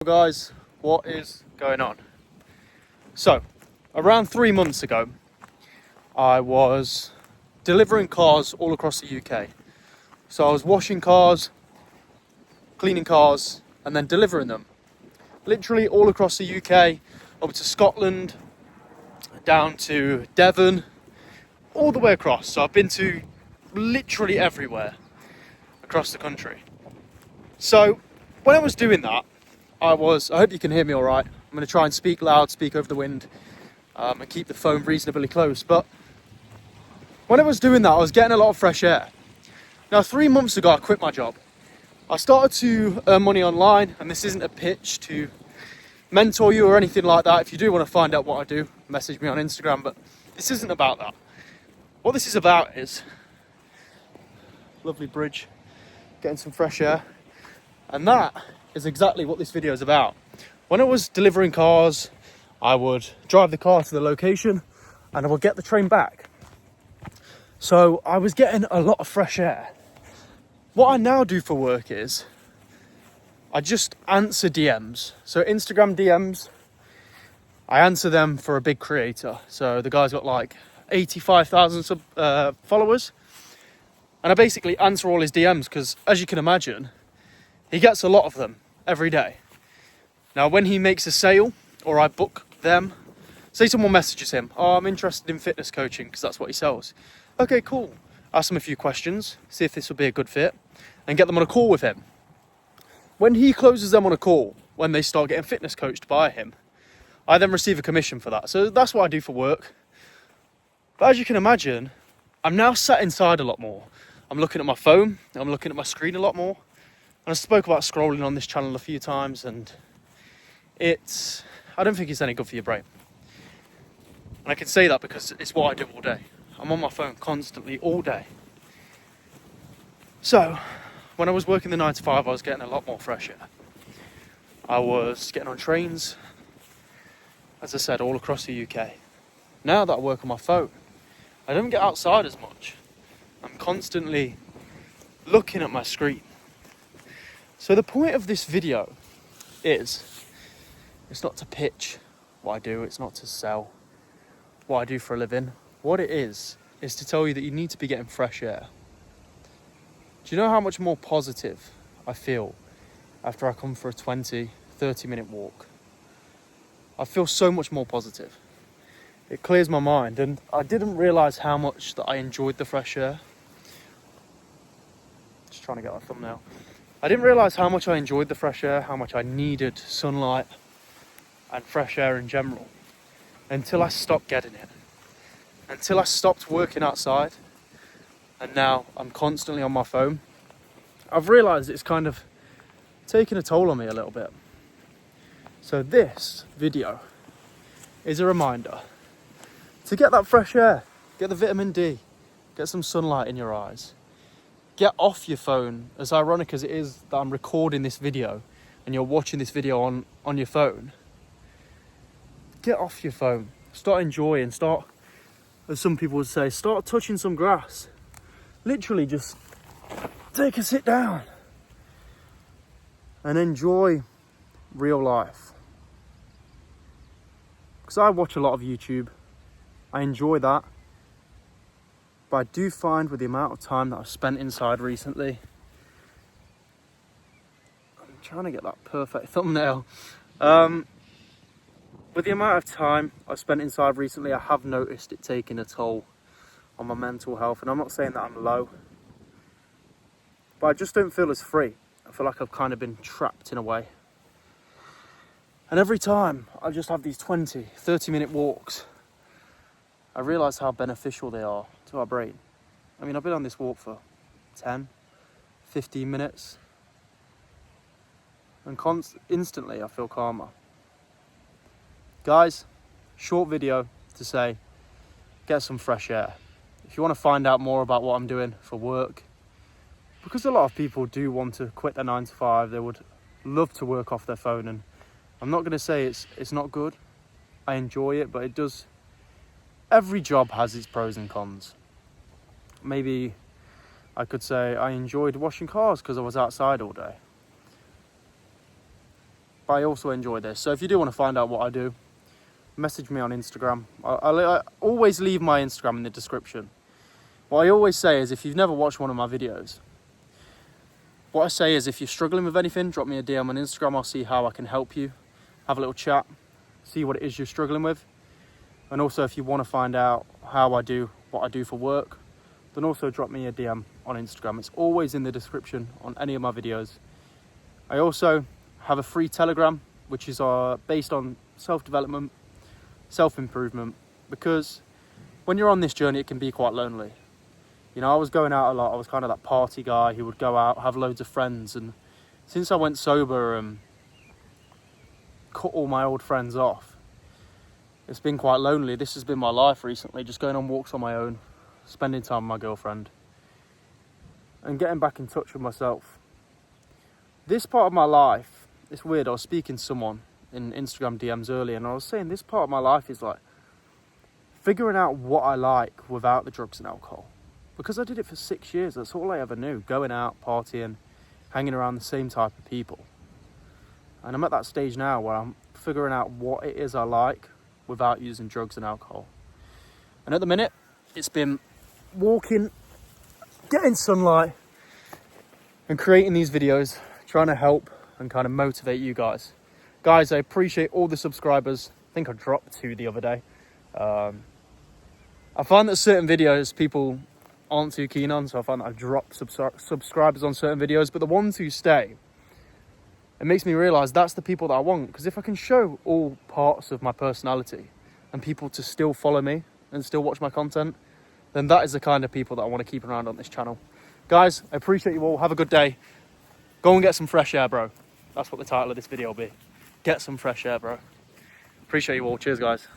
guys, what is going on? So, around 3 months ago, I was delivering cars all across the UK. So I was washing cars, cleaning cars, and then delivering them. Literally all across the UK, up to Scotland, down to Devon, all the way across. So I've been to literally everywhere across the country. So when I was doing that, I hope you can hear me all right. I'm going to try and speak loud, speak over the wind, and keep the phone reasonably close. But when I was doing that, I was getting a lot of fresh air. Now, 3 months ago, I quit my job. I started to earn money online, and this isn't a pitch to mentor you or anything like that. If you do want to find out what I do, message me on Instagram, but this isn't about that. What this is about is lovely bridge, getting some fresh air, and that is exactly what this video is about. When I was delivering cars, I would drive the car to the location and I would get the train back. So I was getting a lot of fresh air. What I now do for work is I just answer DMs. So Instagram DMs, I answer them for a big creator. So the guy's got like 85,000 followers. And I basically answer all his DMs because, as you can imagine, he gets a lot of them every day. Now, when he makes a sale or I book them, say someone messages him, "Oh, I'm interested in fitness coaching," because that's what he sells. Okay, cool. Ask him a few questions, see if this would be a good fit, and get them on a call with him. When he closes them on a call, when they start getting fitness coached by him, I then receive a commission for that. So that's what I do for work. But as you can imagine, I'm now sat inside a lot more. I'm looking at my phone, I'm looking at my screen a lot more. And I spoke about scrolling on this channel a few times, and I don't think it's any good for your brain. And I can say that because it's what I do all day. I'm on my phone constantly all day. So, when I was working the 9 to 5, I was getting a lot more fresh air. I was getting on trains, as I said, all across the UK. Now that I work on my phone, I don't get outside as much. I'm constantly looking at my screen. So the point of this video is, it's not to pitch what I do, it's not to sell what I do for a living. What it is to tell you that you need to be getting fresh air. Do you know how much more positive I feel after I come for a 20, 30-minute walk? I feel so much more positive. It clears my mind, and I didn't realise how much that I enjoyed the fresh air. Just trying to get that thumbnail. I didn't realise how much I enjoyed the fresh air, how much I needed sunlight and fresh air in general, until I stopped getting it. Until I stopped working outside, and now I'm constantly on my phone. I've realised it's kind of taken a toll on me a little bit. So this video is a reminder to get that fresh air, get the vitamin D, get some sunlight in your eyes. Get off your phone, as ironic as it is that I'm recording this video and you're watching this video on your phone. Get off your phone, start enjoying, as some people would say, start touching some grass. Literally just take a sit down and enjoy real life. Because I watch a lot of YouTube, I enjoy that. But I do find with the amount of time that I've spent inside recently, I'm trying to get that perfect thumbnail. With the amount of time I've spent inside recently, I have noticed it taking a toll on my mental health. And I'm not saying that I'm low, but I just don't feel as free. I feel like I've kind of been trapped in a way. And every time I just have these 20, 30-minute walks, I realise how beneficial they are to our brain. I mean, I've been on this walk for 10, 15 minutes, and instantly I feel calmer. Guys, short video to say, get some fresh air. If you want to find out more about what I'm doing for work, because a lot of people do want to quit their 9 to 5, they would love to work off their phone, and I'm not going to say it's not good. I enjoy it, but it does. Every job has its pros and cons. Maybe I could say I enjoyed washing cars because I was outside all day. but I also enjoy this. So if you do want to find out what I do, message me on Instagram. I always leave my Instagram in the description. What I always say is, if you've never watched one of my videos, what I say is, if you're struggling with anything, drop me a DM on Instagram. I'll see how I can help you. Have a little chat, see what it is you're struggling with. And also, if you want to find out how I do what I do for work, then also drop me a DM on Instagram. It's always in the description on any of my videos. I also have a free Telegram, which is based on self-development, self-improvement, because when you're on this journey, it can be quite lonely. You know, I was going out a lot. I was kind of that party guy who would go out, have loads of friends. And since I went sober and cut all my old friends off, it's been quite lonely. This has been my life recently, just going on walks on my own, spending time with my girlfriend, and getting back in touch with myself. This part of my life, it's weird. I was speaking to someone in Instagram DMs earlier, and I was saying this part of my life is like figuring out what I like without the drugs and alcohol. Because I did it for 6 years, that's all I ever knew. Going out, partying, hanging around the same type of people. And I'm at that stage now where I'm figuring out what it is I like without using drugs and alcohol. And at the minute, it's been walking, getting sunlight, and creating these videos, trying to help and kind of motivate you guys. Guys, I appreciate all the subscribers. I think I dropped 2 the other day. I find that certain videos people aren't too keen on, so I find that I've dropped subscribers on certain videos, but the ones who stay, it makes me realise that's the people that I want. Because if I can show all parts of my personality and people to still follow me and still watch my content, then that is the kind of people that I want to keep around on this channel. Guys, I appreciate you all. Have a good day. Go and get some fresh air, bro. That's what the title of this video will be. Get some fresh air, bro. Appreciate you all. Cheers, guys.